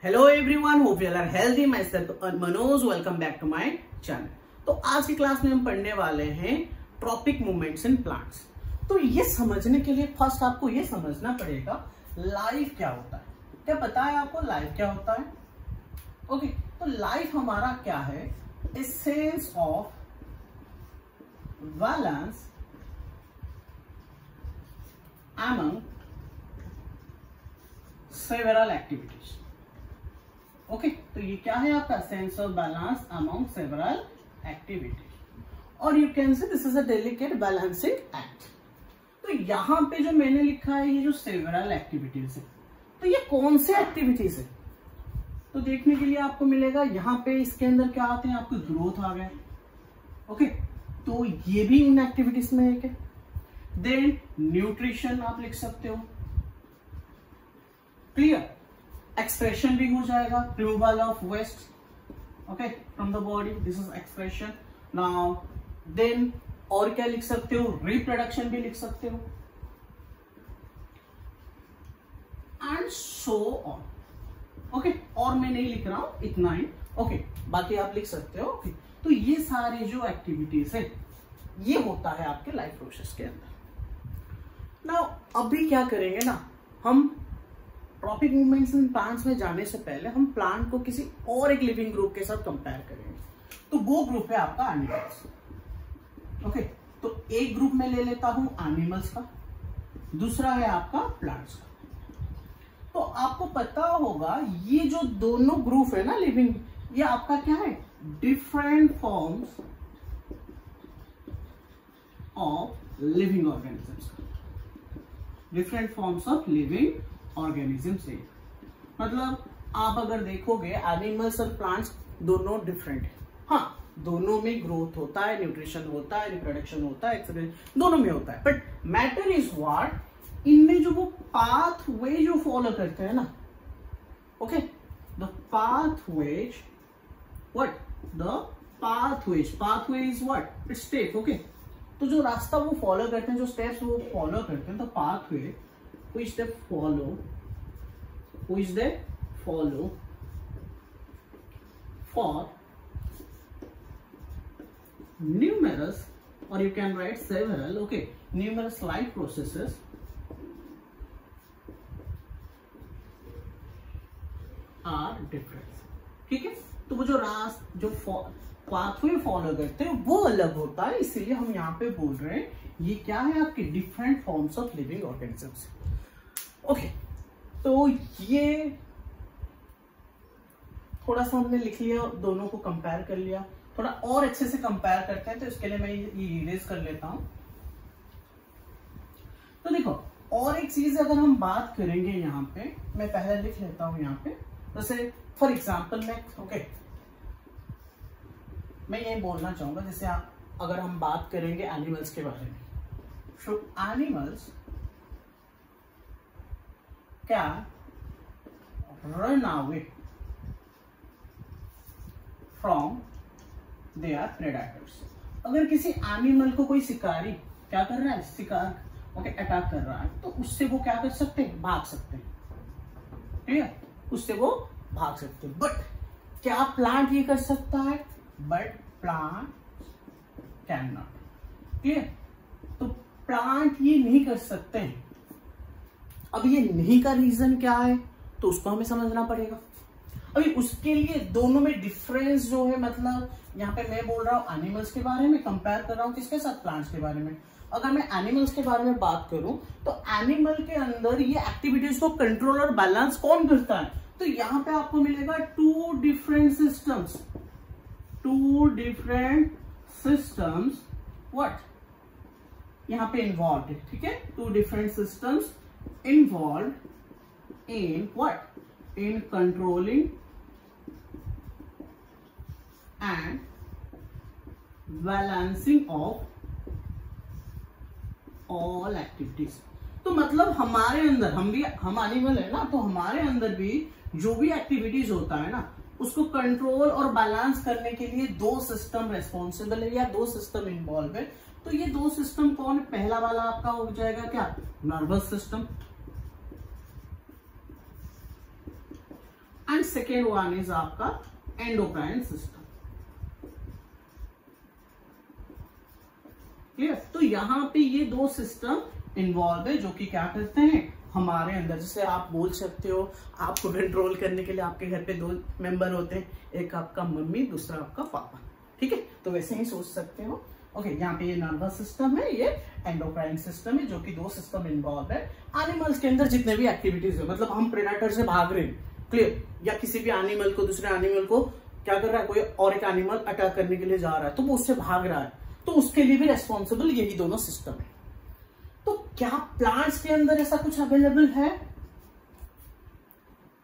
Hello everyone, hope you are healthy. Myself Manoj, welcome back to my channel. तो आज की class में हम पढ़ने वाले हैं ट्रॉपिक मूवमेंट्स इन प्लांट्स। तो ये समझने के लिए फर्स्ट आपको ये समझना पड़ेगा लाइफ क्या होता है। क्या पता है आपको लाइफ क्या होता है? ओके, तो लाइफ हमारा क्या है? A sense of balance among several activities। Okay, तो ये क्या है आपका sense of balance among several activities, और you can say this is a delicate balancing act. तो यहां पे जो मैंने लिखा है ये जो सेवरल एक्टिविटीज है, तो ये कौन से एक्टिविटीज है? तो देखने के लिए आपको मिलेगा यहाँ पे इसके अंदर क्या आते हैं, आपको ग्रोथ आ गया। ओके, तो ये भी इन एक्टिविटीज में एक है। देन न्यूट्रिशन आप लिख सकते हो, क्लियर। एक्सप्रेशन भी हो जाएगा, removal of waste okay from the body, this is expression. Now then और क्या लिख सकते हो, रिप्रोडक्शन भी लिख सकते हो, एंड सो ऑन। ओके, और मैं नहीं लिख रहा हूं, इतना ही। ओके, बाकी आप लिख सकते हो। ओके, तो ये सारे जो एक्टिविटीज है ये होता है आपके लाइफ प्रोसेस के अंदर। नाउ अभी क्या करेंगे ना, हम ट्रॉपिक मूवमेंट्स इन प्लांट्स में जाने से पहले हम प्लांट को किसी और एक लिविंग ग्रुप के साथ कंपेयर करेंगे। तो वो ग्रुप है आपका एनिमल्स। ओके, तो एक ग्रुप में ले लेता हूं एनिमल्स का, दूसरा है आपका प्लांट्स का। तो आपको पता होगा ये जो दोनों ग्रुप है ना लिविंग, ये आपका क्या है, different forms of living organisms. Different forms of living organism से मतलब आप अगर देखोगे एनिमल्स और प्लांट्स दोनों डिफरेंट है। हाँ, दोनों में ग्रोथ होता है, न्यूट्रिशन होता है, रिप्रोडक्शन होता है, एक्सप्रेशन दोनों में होता है। बट मैटर इज व्हाट, इनमें जो वो पाथवे जो फॉलो करते हैं ना, okay, the pathways, what the pathway is what, it's step. Okay, तो जो रास्ता वो फॉलो करते हैं, जो स्टेप्स वो फॉलो करते हैं, तो pathway which they follow for numerous, or you can write several, okay, numerous life processes are different। ठीक है, तो वो जो पाथवे फॉलो करते हैं वो अलग होता है, इसीलिए हम यहाँ पे बोल रहे हैं ये क्या है, आपके different forms of living organisms. Okay, तो ये थोड़ा सा हमने लिख लिया, दोनों को कंपेयर कर लिया। थोड़ा और अच्छे से कंपेयर करते हैं, तो इसके लिए मैं ये इरेज कर लेता हूं। तो देखो, और एक चीज अगर हम बात करेंगे यहाँ पे, मैं पहले लिख लेता हूं यहाँ पे, जैसे फॉर एग्जाम्पल मैं ये बोलना चाहूंगा, जैसे अगर हम बात करेंगे एनिमल्स के बारे में, so animals can run away from their predators। अगर किसी एनिमल को कोई शिकारी क्या कर रहा है, शिकार ओके अटैक कर रहा है, तो उससे वो क्या कर सकते हैं, भाग सकते हैं। ठीक है, उससे वो भाग सकते हैं। बट क्या प्लांट ये कर सकता है? But plant can not. Clear? तो प्लांट ये नहीं कर सकते हैं। अब ये नहीं का रीजन क्या है, तो उसको हमें समझना पड़ेगा। अभी उसके लिए दोनों में डिफरेंस जो है, मतलब यहाँ पे मैं बोल रहा हूँ एनिमल्स के बारे में, कंपेयर कर रहा हूँ किसके साथ, प्लांट्स के बारे में। अगर मैं एनिमल्स के बारे में बात करूं, तो एनिमल के अंदर ये एक्टिविटीज को कंट्रोल और बैलेंस कौन करता है? तो यहाँ पे आपको मिलेगा टू डिफरेंट सिस्टम्स व्हाट यहाँ पे इन्वॉल्व है। ठीक है, two different systems involve in what, in controlling and balancing of all activities. तो मतलब हमारे अंदर हम एनिमल है ना, तो हमारे अंदर भी जो भी एक्टिविटीज होता है ना, उसको कंट्रोल और बैलेंस करने के लिए दो सिस्टम रेस्पॉन्सिबल है या दो सिस्टम इन्वॉल्व है। तो ये दो सिस्टम कौन है? पहला वाला आपका हो जाएगा क्या, nervous system, and second one is आपका एंडोक्राइन सिस्टम। क्लियर? तो यहाँ पे ये दो सिस्टम इन्वॉल्व है जो कि क्या करते हैं हमारे अंदर, जैसे आप बोल सकते हो आपको कंट्रोल करने के लिए आपके घर पे दो मेंबर होते हैं, एक आपका मम्मी, दूसरा आपका पापा। ठीक है, तो वैसे ही सोच सकते हो। ओके, यहाँ पे ये नर्वस सिस्टम है, ये एंडोक्राइन सिस्टम है, जो कि दो सिस्टम इन्वॉल्व है। एनिमल्स के अंदर जितने भी एक्टिविटीज है, मतलब हम प्रेडेटर से भाग रहे हैं, क्लियर, या किसी भी एनिमल को, दूसरे एनिमल को क्या कर रहा है, कोई और एक एनिमल अटैक करने के लिए जा रहा है, तो वो उससे भाग रहा है, तो उसके लिए भी रेस्पॉन्सिबल यही दोनों सिस्टम है। तो क्या प्लांट्स के अंदर ऐसा कुछ अवेलेबल है?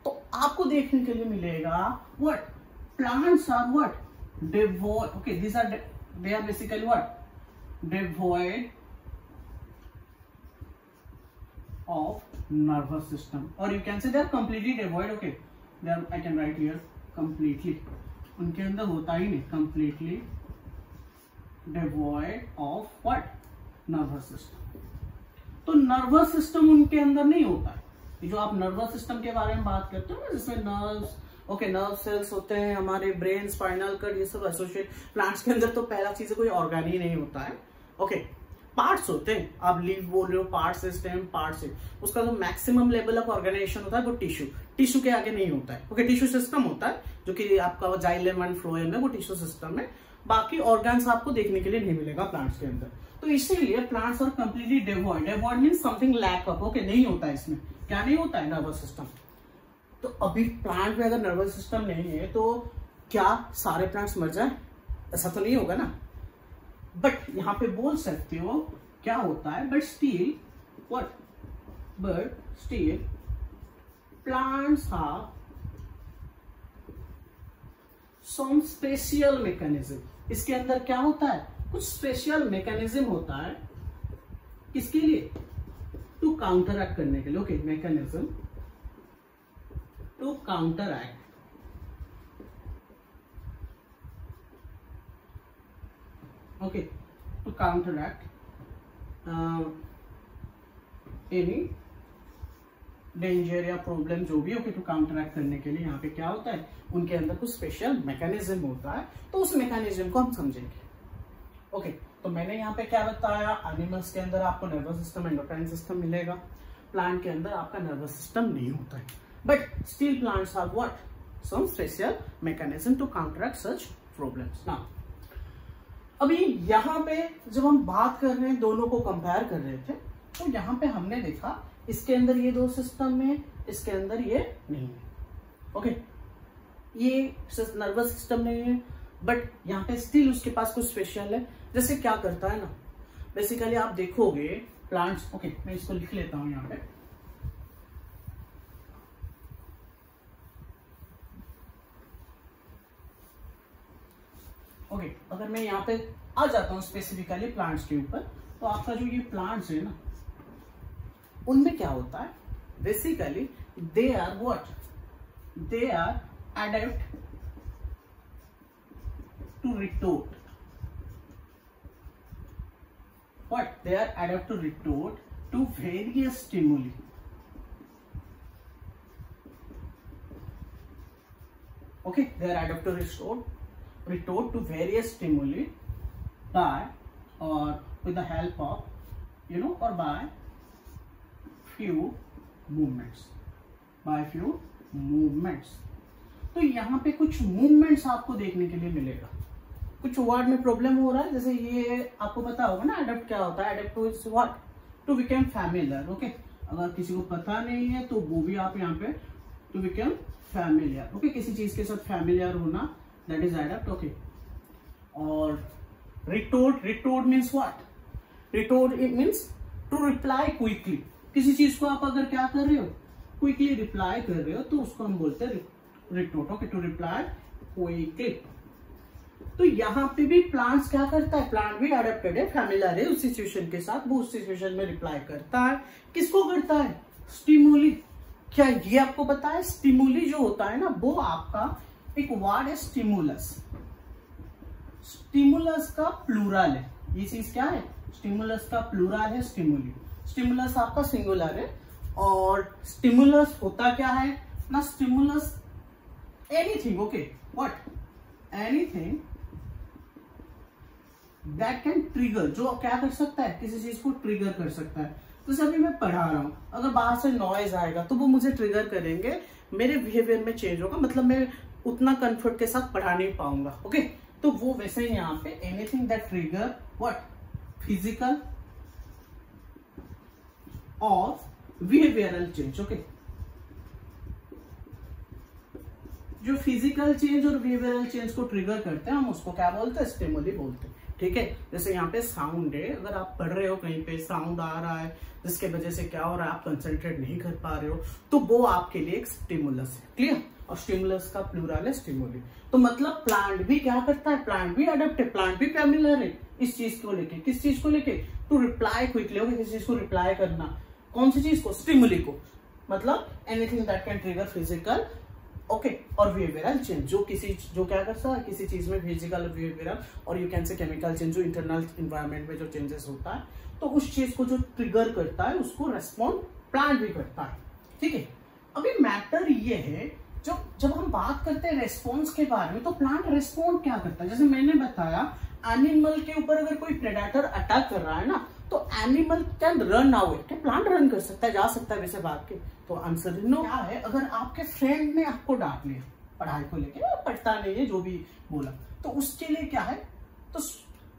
तो आपको देखने के लिए मिलेगा what plants are what devoid, okay these are they are basically what devoid of nervous system, और you can say they are completely devoid. Okay, they are, I can write here completely, उनके अंदर होता ही नहीं, completely devoid of what nervous system. तो nervous system उनके अंदर नहीं होता है। जो आप नर्वस सिस्टम के बारे में बात करते हो ना, जिसमें नर्व्स, ओके, नर्व सेल्स होते हैं, हमारे ब्रेन, स्पाइनल कॉर्ड, ये सब एसोसिएट। प्लांट्स के अंदर तो पहला चीज कोई ऑर्गन ही नहीं होता है। ओके, पार्ट्स होते हैं, आप लीव बोल रहे हो, पार्ट सिस्टम, पार्ट्स है, उसका जो मैक्सिमम लेवल ऑफ ऑर्गेनाइजेशन होता है वो टिश्यू, टिश्यू के आगे नहीं होता है। ओके, टिश्यू सिस्टम होता है जो कि आपका जाइलम एंड फ्लोएम है, वो टिश्यू सिस्टम है। बाकी ऑर्गन्स आपको देखने के लिए नहीं मिलेगा प्लांट्स के अंदर। तो इसीलिए plants are completely devoid. Devoid means something lack of, okay, नहीं होता है इसमें। क्या नहीं होता है? Nervous system. तो अभी प्लांट में अगर नर्वस सिस्टम नहीं है तो क्या सारे प्लांट्स मर जाए? ऐसा तो नहीं होगा ना। बट यहां पे बोल सकते हो क्या होता है, but still what, but still plants have some special mechanism. इसके अंदर क्या होता है? कुछ स्पेशल मैकेनिज्म होता है, किसके लिए? टू काउंटर एक्ट करने के लिए। Okay, mechanism to counter act, okay, to counter act any danger या प्रॉब्लम जो भी। ओके, टू काउंटर एक्ट करने के लिए यहाँ पे क्या होता है, उनके अंदर कुछ स्पेशल मैकेनिज्म होता है। तो उस मैकेनिज्म को हम समझेंगे। ओके, तो मैंने यहाँ पे क्या बताया, एनिमल्स के अंदर आपको नर्वस सिस्टम, एंडोक्राइन सिस्टम मिलेगा। प्लांट के अंदर आपका नर्वस सिस्टम नहीं होता है, but still plants have what some special mechanism to counteract such problems. Now अभी यहाँ पे जब हम बात कर रहे हैं, दोनों को कंपेयर कर रहे थे, तो यहाँ पे हमने देखा इसके अंदर ये दो सिस्टम है, इसके अंदर ये नहीं है। ओके, ये नर्वस सिस्टम नहीं है, बट यहाँ पे स्टिल उसके पास कुछ स्पेशल है। जैसे क्या करता है ना, बेसिकली आप देखोगे प्लांट्स, ओके मैं इसको लिख लेता हूं यहाँ पे। ओके, अगर मैं यहाँ पे आ जाता हूँ स्पेसिफिकली प्लांट्स के ऊपर, तो आपका जो ये प्लांट्स है ना, उनमें क्या होता है, basically they are what, they are adept to retort, what they are adapt to retort to various stimuli. Okay, they are adapt to retort to various stimuli by or with the help of, you know, or by few movements, by few movements. तो यहाँ पे कुछ movements आपको देखने के लिए मिलेगा। कुछ वर्ड में प्रॉब्लम हो रहा है, जैसे ये आपको पता होगा ना, अडेप्ट क्या होता है, adept to what, to become familiar. Okay, अगर किसी को पता नहीं है तो वो भी आप यहाँ पे टू बिकम फैमिलियर। ओके, किसी चीज के साथ फैमिलियर होना, दैट इज अडेप्ट। ओके, और retort, retort means what, retort it means to reply quickly. किसी चीज को आप अगर क्या कर रहे हो, क्विकली रिप्लाई कर रहे हो, तो उसको हम बोलते हैं retort. Okay, to reply quickly. तो यहाँ पे भी प्लांट्स क्या करता है, प्लांट भी अडेप्टेड है, फैमिलियर है उस सिचुएशन के साथ, वो उस सिचुएशन में रिप्लाई करता है। किसको करता है? स्टिमुली। क्या ये आपको पता है, स्टिमुली जो होता है ना, वो आपका एक वर्ड है स्टिमुलस। स्टिमुलस का प्लूरल है, ये चीज क्या है, स्टिमुलस का प्लूरल है स्टिमुली। स्टिमुलस आपका सिंगुलर है, और स्टिमुलस होता क्या है ना, stimulus anything, okay, what, anything that can trigger, जो क्या कर सकता है, किसी चीज को ट्रिगर कर सकता है। तो जैसे अभी मैं पढ़ा रहा हूँ, अगर बाहर से नॉइज आएगा तो वो मुझे ट्रिगर करेंगे, मेरे बिहेवियर में चेंज होगा, मतलब मैं उतना कंफर्ट के साथ पढ़ा नहीं पाऊंगा। ओके, तो वो वैसे ही यहाँ pay anything that trigger what, physical और बिहेवियरल चेंज। ओके, जो फिजिकल चेंज और बिहेवियरल चेंज को ट्रिगर करते हैं हम उसको क्या बोलते हैं, स्टिमुली बोलते हैं। ठीक है, जैसे यहाँ पे साउंड है, अगर आप पढ़ रहे हो कहीं पे साउंड आ रहा है जिसके वजह से क्या हो रहा है, आप कंसंट्रेट नहीं कर पा रहे हो, तो वो आपके लिए एक स्टिमुलस है। क्लियर, और स्टिमुलस का प्लूरल है स्टिमुली। तो मतलब प्लांट भी क्या करता है, प्लांट भी अडेप्ट है, प्लांट भी फैमिलियर है इस चीज को लेके। किस चीज को लेके, टू रिप्लाई क्विकली। ओके, किस चीज को रिप्लाई करना, कौन सी चीज को, स्टिमुली को, मतलब anything that can trigger physical okay और बिहेवियरल चेंज, जो क्या करता है किसी चीज में फिजिकल और बिहेवियरल और यू कैन से केमिकल चेंज, जो इंटरनल एनवायरनमेंट में जो चेंजेस होता है, तो उस चीज को जो ट्रिगर करता है उसको रेस्पॉन्ड प्लांट भी करता है। ठीक है, अभी मैटर ये है, जब हम बात करते हैं रेस्पॉन्स के बारे में, तो प्लांट रेस्पॉन्ड क्या करता है। जैसे मैंने बताया, एनिमल के ऊपर अगर कोई प्रेडेटर अटैक कर रहा है ना, तो animal can run out, plant run कर सकता है, जा सकता है वैसे बात के। तो आंसर नो। क्या है, अगर आपके फ्रेंड ने आपको डांट लिया पढ़ाई को लेके, पढ़ता नहीं है जो भी बोला, तो उसके लिए क्या है, तो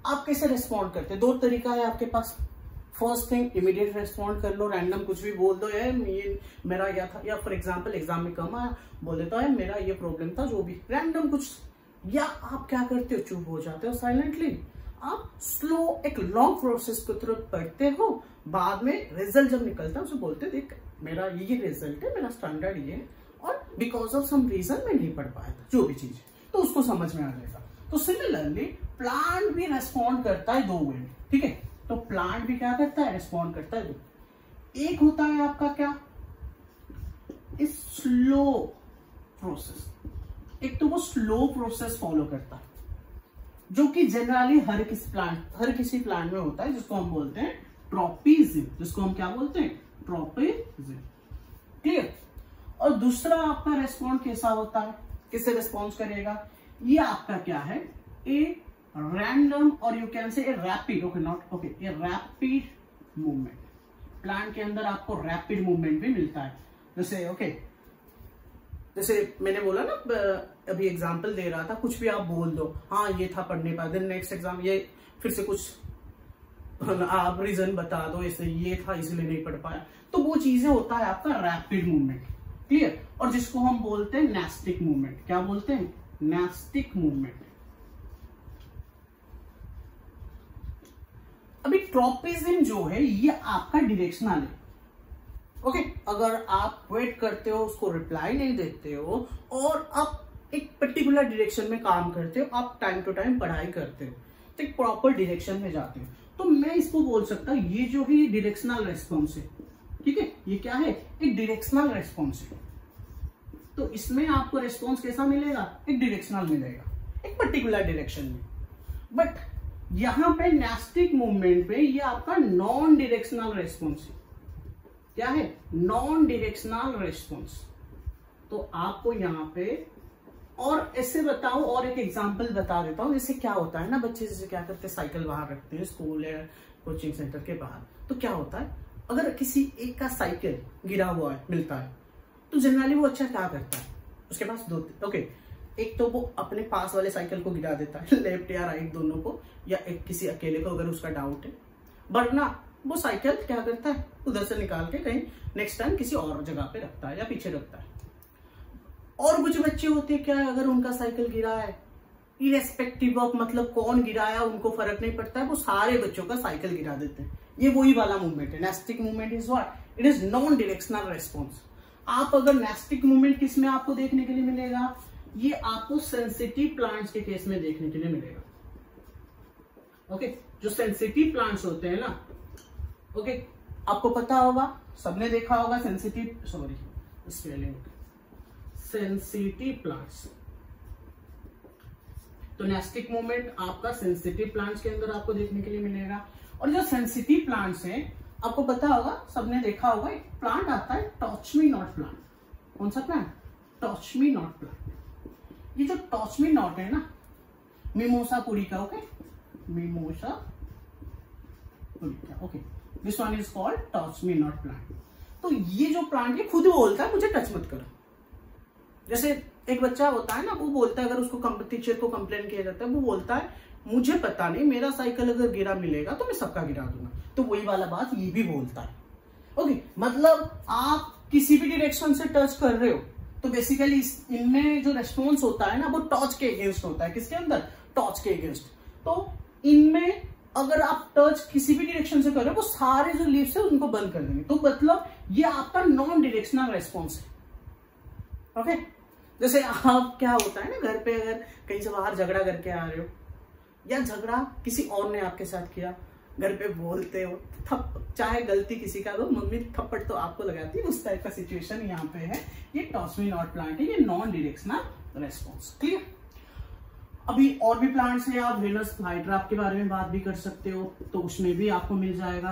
आप कैसे रेस्पॉन्ड करते हैं, दो तरीका है आपके पास। फर्स्ट थिंग, इमीडिएट रेस्पॉन्ड कर लो, रैंडम कुछ भी बोल दो, यार ये मेरा क्या था, या फॉर एग्जांपल एग्जाम में कम आया, बोल देता है मेरा ये प्रॉब्लम था, जो भी रैंडम कुछ। या आप क्या करते हो, चुप हो जाते हो साइलेंटली, आप स्लो एक लॉन्ग प्रोसेस को तरफ पढ़ते हो, बाद में रिजल्ट जब निकलता है उसे बोलते देख मेरा ये रिजल्ट है, मेरा स्टैंडर्ड ये है, और बिकॉज ऑफ सम रीजन मैं नहीं पढ़ पाया था, जो भी चीज है, तो उसको समझ में आ जाएगा। तो सिमिलरली प्लांट भी रेस्पॉन्ड करता है दो वे में। ठीक है, तो प्लांट भी क्या करता है, रेस्पॉन्ड करता है दो। एक होता है आपका क्या, इस स्लो प्रोसेस, एक तो वो स्लो प्रोसेस फॉलो करता है, जो कि जनरली हर किसी प्लांट में होता है, जिसको हम बोलते हैं ट्रॉपिज्म, जिसको हम क्या बोलते हैं, ट्रॉपिज्म। क्लियर, और दूसरा आपका रेस्पॉन्ड कैसा होता है, किससे रेस्पॉन्स करेगा, ये आपका क्या है, ए रैंडम और यू कैन से a rapid, okay not okay, a rapid movement. Plant के अंदर आपको रैपिड मूवमेंट भी मिलता है, जैसे ओके, जैसे मैंने बोला ना, अभी एग्जांपल दे रहा था, कुछ भी आप बोल दो, हाँ ये था पढ़ने पर, देन नेक्स्ट एग्जाम ये फिर से कुछ आप रीजन बता दो, ऐसे ये था इसलिए नहीं पढ़ पाया, तो वो चीजें होता है आपका रैपिड मूवमेंट। क्लियर, और जिसको हम बोलते हैं नेस्टिक मूवमेंट। क्या बोलते हैं, नेस्टिक मूवमेंट। अभी ट्रॉपिज्म जो है ये आपका डायरेक्शनल है। ओके, अगर आप वेट करते हो, उसको रिप्लाई नहीं देते हो, और आप एक पर्टिकुलर डायरेक्शन में काम करते हो, आप टाइम टू टाइम पढ़ाई करते हो, तो एक प्रॉपर डायरेक्शन में जाते हो, तो मैं इसको बोल सकता हूं ये जो है डायरेक्शनल रेस्पॉन्स है। ठीक है, ये क्या है, एक डायरेक्शनल रेस्पॉन्स है। तो इसमें आपको रेस्पॉन्स कैसा मिलेगा, एक डायरेक्शनल मिलेगा, एक पर्टिकुलर डायरेक्शन में। बट यहां पे नेस्टिक मूवमेंट पे ये आपका नॉन डायरेक्शनल रेस्पॉन्स है। क्या है, नॉन डायरेक्शनल रेस्पॉन्स। तो आपको यहां पे और ऐसे बताओ, और एक एग्जांपल बता देता हूं। जैसे क्या होता है ना, बच्चे जैसे क्या करते हैं, साइकिल बाहर रखते हैं स्कूल या कोचिंग सेंटर के बाहर, तो क्या होता है, अगर किसी एक का साइकिल गिरा हुआ है मिलता है, तो जनरली वो अच्छा क्या करता है, उसके पास दो ओके, एक तो वो अपने पास वाले साइकिल को गिरा देता है, लेफ्ट या राइट दोनों को, या एक किसी अकेले को अगर उसका डाउट है, वरना वो साइकिल क्या करता है, उधर से निकाल के कहीं नेक्स्ट टाइम किसी और जगह पे रखता है या पीछे रखता है। और कुछ बच्चे होते हैं क्या, अगर उनका साइकिल गिरा है, इरेस्पेक्टिव ऑफ मतलब कौन गिराया उनको फर्क नहीं पड़ता है, वो सारे बच्चों का साइकिल गिरा देते हैं। ये वही वाला मूवमेंट है, nastic movement is what, it is non directional response. आप अगर नेस्टिक मूवमेंट किस में आपको देखने के लिए मिलेगा, ये आपको सेंसिटिव प्लांट्स के केस में देखने के लिए मिलेगा। ओके, जो सेंसिटिव प्लांट्स होते हैं ना, ओके, आपको पता होगा, सबने देखा होगा sensitive, sorry spelling, sensitive plants. तो नेस्टिक मूवमेंट आपका सेंसिटिव प्लांट्स के अंदर आपको देखने के लिए मिलेगा। और जो सेंसिटिव प्लांट्स हैं, आपको पता होगा, सबने देखा होगा, एक प्लांट आता है टच मी नॉट प्लांट। कौन सा plant, touch me not plant. ये जो टॉच मी नॉट है ना, mimosa pudica, okay, mimosa pudica, okay, this one is called टॉच me not plant. तो ये जो प्लांट ये खुद बोलता है मुझे टच मत करो। जैसे एक बच्चा होता है ना, वो बोलता है, अगर उसको टीचर को कंप्लेन किया जाता है, वो बोलता है मुझे पता नहीं, मेरा साइकिल अगर गिरा मिलेगा तो मैं सबका गिरा दूंगा। तो वही वाला बात ये भी बोलता है, ओके। मतलब आप किसी भी डायरेक्शन से टच कर रहे हो तो बेसिकली इनमें जो रेस्पॉन्स होता है ना, वो टॉर्च के अगेंस्ट होता है। किसके अंदर? टॉर्च के अगेंस्ट। तो इनमें अगर आप टच किसी भी डायरेक्शन से कर रहे हो, वो सारे जो लीव्स है उनको बंद कर देंगे। तो मतलब ये आपका नॉन डायरेक्शनल रेस्पॉन्स है, ओके। जैसे आप, क्या होता है ना, घर पे अगर कहीं से बाहर झगड़ा करके आ रहे हो, या झगड़ा किसी और ने आपके साथ किया, घर पे बोलते हो, चाहे गलती किसी का हो, मम्मी थप्पड़ तो आपको लगाती है, उस टाइप का सिचुएशन यहाँ पे है। ये टॉच मी नॉट प्लांट है, ये नॉन डायरेक्शनल रेस्पॉन्स। क्लियर? अभी और भी प्लांट्स है, आप वेनस फ्लाईट्रैप के बारे में बात भी कर सकते हो, तो उसमें भी आपको मिल जाएगा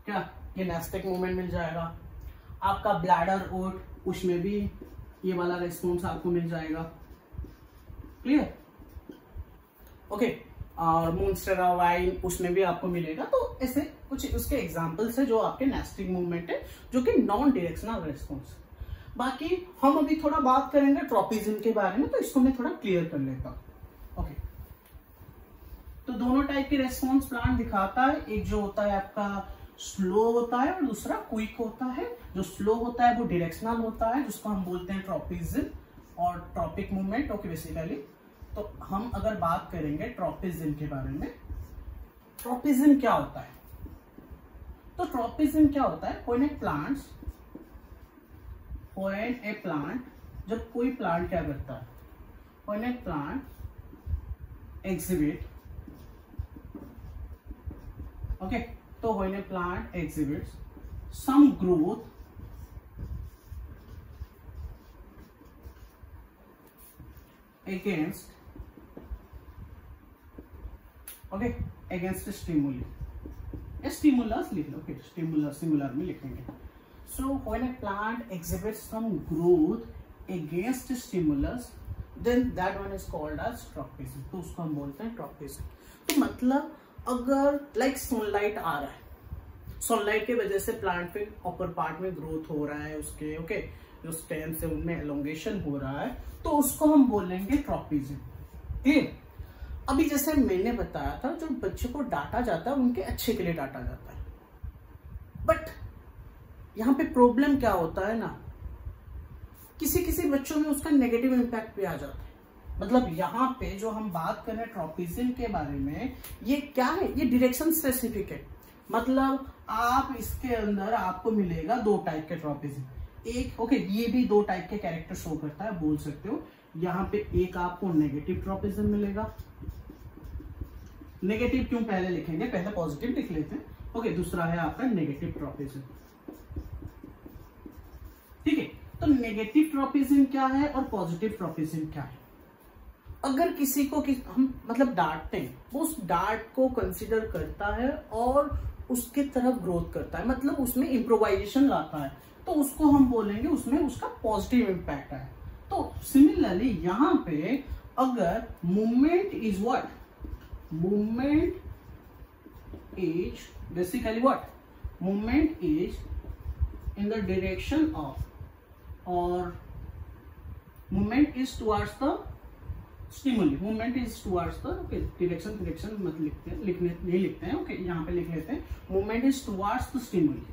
क्या, ये नेस्टिक मूवमेंट मिल जाएगा। आपका ब्लैडर ओट, उसमें भी ये वाला रेस्पॉन्स आपको मिल जाएगा। क्लियर? ओके। और मोन्स्टेरा वाइन, उसमें भी आपको मिलेगा। तो ऐसे कुछ उसके एग्जांपल्स है जो आपके नेस्टिक मूवमेंट है, जो कि नॉन डायरेक्शनल रेस्पॉन्स। बाकी हम अभी थोड़ा बात करेंगे ट्रॉपिज्म के बारे में, तो इसको मैं थोड़ा क्लियर कर लेता हूं। ओके, तो दोनों टाइप के रेस्पॉन्स प्लांट दिखाता है। एक जो होता है आपका स्लो होता है और दूसरा क्विक होता है। जो स्लो होता है वो डायरेक्शनल होता है, जिसको हम बोलते हैं ट्रॉपिज्म और ट्रॉपिक मूवमेंट। ओके, बेसिकली तो हम अगर बात करेंगे ट्रॉपिज्म के बारे में, ट्रॉपिज्म क्या होता है? तो ट्रॉपिज्म क्या होता है? व्हेन ए प्लांट, जब कोई प्लांट क्या करता है, when a plant exhibit, okay, तो when a plant exhibits some growth against, okay, against stimuli, stimulus लिख लो, ओके, स्टिमुलस सिंगुलर में लिखेंगे। So when a plant exhibits some growth against stimulus, then that one is called as tropism. तो उसको हम बोलते हैं ट्रॉपिज्म। तो मतलब अगर लाइक सनलाइट आ रहा है, सनलाइट की वजह से प्लांट पे अपर पार्ट में ग्रोथ हो रहा है उसके, ओके, जो स्टेम से उनमें एलोंगेशन हो रहा है, तो उसको हम बोलेंगे ट्रॉपिज्म। ठीक। अभी जैसे मैंने बताया था, जो बच्चे को डांटा जाता है उनके अच्छे के लिए डांटा जाता है, बट यहाँ पे प्रॉब्लम क्या होता है ना, किसी किसी बच्चों में उसका नेगेटिव इंपैक्ट भी आ जाता है। मतलब यहाँ पे जो हम बात कर रहे हैं ट्रॉपिज्म के बारे में, ये क्या है? ये डायरेक्शन स्पेसिफिक है। मतलब आप इसके अंदर आपको मिलेगा दो टाइप के ट्रॉपिज्म। एक, ओके, ये भी दो टाइप के कैरेक्टर शो करता है, बोल सकते हो। यहाँ पे एक आपको नेगेटिव ट्रॉपिज्म मिलेगा। नेगेटिव क्यों पहले लिखेंगे, पहले पॉजिटिव लिख लेते हैं। ओके, दूसरा है आपका नेगेटिव ट्रॉपिज्म। ठीक है, तो नेगेटिव ट्रॉपिज्म क्या है और पॉजिटिव ट्रॉपिज्म क्या है? अगर किसी को हम मतलब डांटते हैं, वो उस डांट को कंसीडर करता है और उसके तरफ ग्रोथ करता है, मतलब उसमें इम्प्रोवाइजेशन लाता है, तो उसको हम बोलेंगे उसमें उसका पॉजिटिव इंपैक्ट है। तो सिमिलरली यहाँ पे अगर movement is what, movement is basically what, movement is in the direction of, और movement is towards the stimuli, movement is towards the, okay, direction मत लिखते हैं, नहीं लिखते हैं, ओके, यहाँ पे लिख लेते हैं movement is towards the stimuli.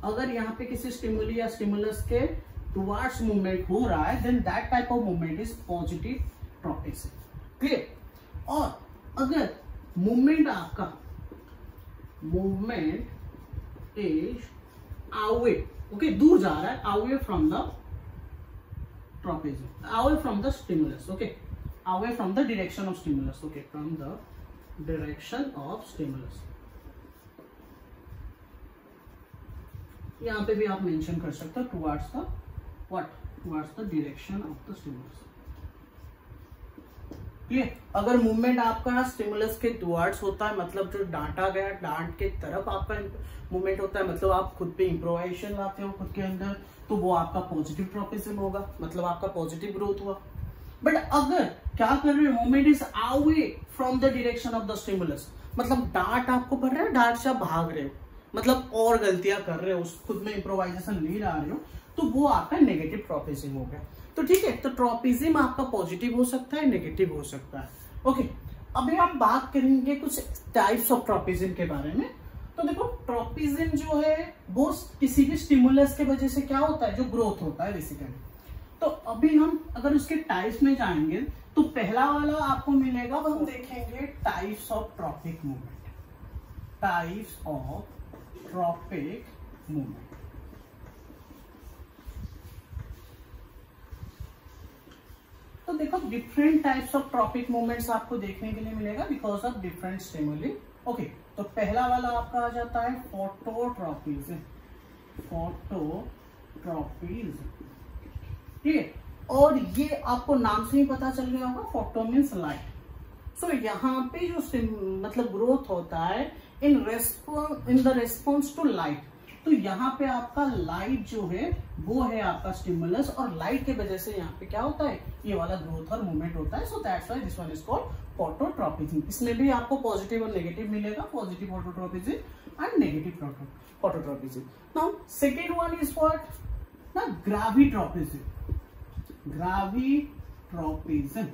अगर यहाँ पे किसी स्टिमुली या स्टिमुलस के टुवर्ड्स मूवमेंट हो रहा है, then that type of movement is positive tropism. Clear? और अगर मूवमेंट आपका, मूवमेंट इज अवे, ओके, दूर जा रहा है, away from the tropism, away from the stimulus, okay, away from the direction of stimulus, okay, from the direction of stimulus. यहाँ पे भी आप मेंशन कर सकते हो towards the what, towards the direction of the stimulus. Clear? अगर movement आपका stimulus के टुवर्ड्स होता है, मतलब जो डांटा गया, डांट के तरफ आपका मूवमेंट होता है, मतलब आप खुद पे इम्प्रोवाइजेशन लाते हो खुद के अंदर, तो वो आपका पॉजिटिव ट्रॉपिज्म होगा, मतलब आपका पॉजिटिव ग्रोथ हुआ। बट अगर क्या कर रहे हो, movement is away from the direction of the stimulus, मतलब डार्ट आपको पड़ रहा है, डार्ट से आप भाग रहे हो, मतलब और गलतियां कर रहे हो, खुद में इम्प्रोवाइजेशन नहीं ला रहे हो, तो वो आपका नेगेटिव ट्रॉपिज्म हो गया। तो ठीक है, तो ट्रॉपिज्म आपका पॉजिटिव हो सकता है, नेगेटिव हो सकता है। ओके, अभी आप बात करेंगे कुछ टाइप्स ऑफ ट्रॉपिज्म के बारे में। तो देखो, ट्रॉपिज्म जो है वो किसी भी स्टिमुलस के वजह से क्या होता है, जो ग्रोथ होता है बेसिकली। तो अभी हम अगर उसके टाइप्स में जाएंगे तो पहला वाला आपको मिलेगा, वो हम देखेंगे types of tropic movement. Types of tropic movement. तो देखो, different types of tropic movements आपको देखने के लिए मिलेगा because of different stimuli. Okay, तो पहला वाला आपका आ जाता है फोटोट्रॉपिज्म। फोटोट्रॉपिज्म, ठीक है, और ये आपको नाम से ही पता चल गया होगा, फोटो मीन्स लाइट। सो यहाँ पे जो मतलब ग्रोथ होता है in the response to light, तो यहाँ पे आपका लाइट जो है वो है आपका स्टिमुलस, और लाइट के वजह से यहाँ पे क्या होता है, ये वाला ग्रोथ और मूवमेंट होता है। So that's why this one is called phototropism. इसमें भी आपको पॉजिटिव और नेगेटिव मिलेगा, positive phototropism and negative phototropism. Now second one is what, ना ग्रेविट्रॉपिज्म। ग्रेविट्रॉपिज्म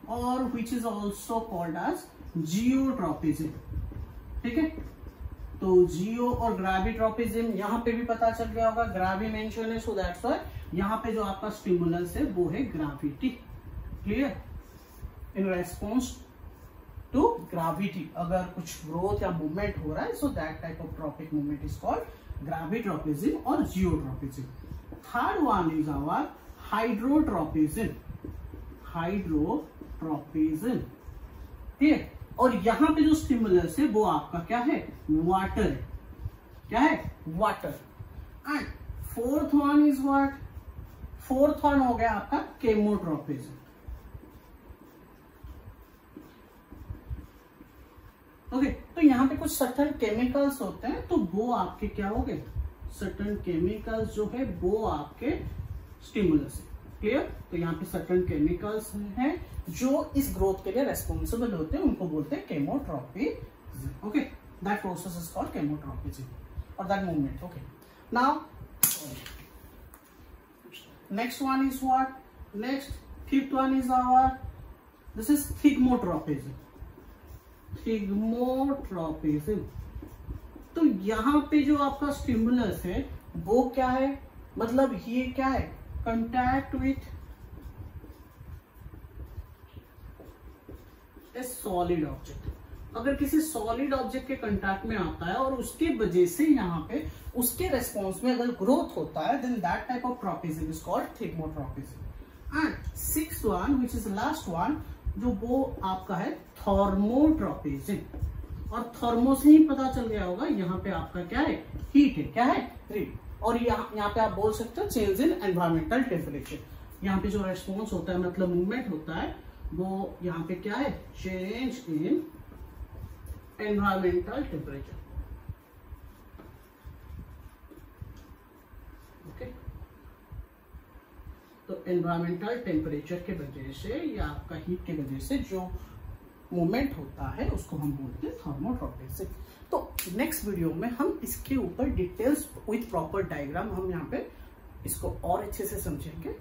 और which is also called as geotropism, ठीक है। तो जियो और ग्रेविट्रॉपिज्म यहाँ पे भी पता चल गया होगा, ग्रेवी मेंशन है, सो दैट्स व्हाई यहाँ पे जो आपका स्टिमुलस है वो है gravity. Clear, in response to gravity अगर कुछ ग्रोथ या मूवमेंट हो रहा है, so that type of tropic movement is called gravitropism और geotropism. Third one is our hydrotropism. Hydrotropism, ठीक है, और यहाँ पे जो स्टिमुलस है वो आपका क्या है, वाटर है। क्या है, water. And fourth one is what, fourth one हो गया आपका केमोट्रॉपिज्म। ओके, तो यहाँ पे कुछ सर्टेन केमिकल्स होते हैं, तो वो आपके क्या हो गए, सर्टेन केमिकल्स जो है वो आपके स्टिमुलस है। क्लियर, तो यहाँ पे सर्टेन केमिकल्स हैं जो इस ग्रोथ के लिए रेस्पॉन्सिबल होते हैं, उनको बोलते हैं chemotropism. Okay, that process is called chemotropism और that movement. Okay, now next one is what, next fifth one is our, this is thigmotropism. Thigmotropism, तो यहाँ पे जो आपका स्टिमुलस है वो क्या है, मतलब ये क्या है, contact with A solid object. अगर किसी सॉलिड ऑब्जेक्ट के कंटैक्ट में आता है और उसके वजह से यहाँ पे उसके रेस्पॉन्स में अगर ग्रोथ होता है, then that type of tropism is called thigmotropism. And sixth one which is last one, जो वो आपका है थर्मोट्रॉपिज्म। और थर्मो से ही पता चल गया होगा, यहाँ पे आपका क्या है, हीट है। क्या है, हीट। और यहाँ पे आप बोल सकते हो चेंज इन एनवायरमेंटल टेम्परेचर। यहाँ पे जो रेस्पॉन्स होता है, मतलब मूवमेंट होता है, वो यहाँ पे क्या है, change in environmental temperature. Okay, तो एनवायरमेंटल टेम्परेचर के वजह से या आपका हीट के वजह से जो मूवमेंट होता है उसको हम बोलते हैं थर्मोट्रॉपिज्म। तो नेक्स्ट वीडियो में हम इसके ऊपर डिटेल्स विथ प्रॉपर डायग्राम हम यहाँ पे इसको और अच्छे से समझेंगे।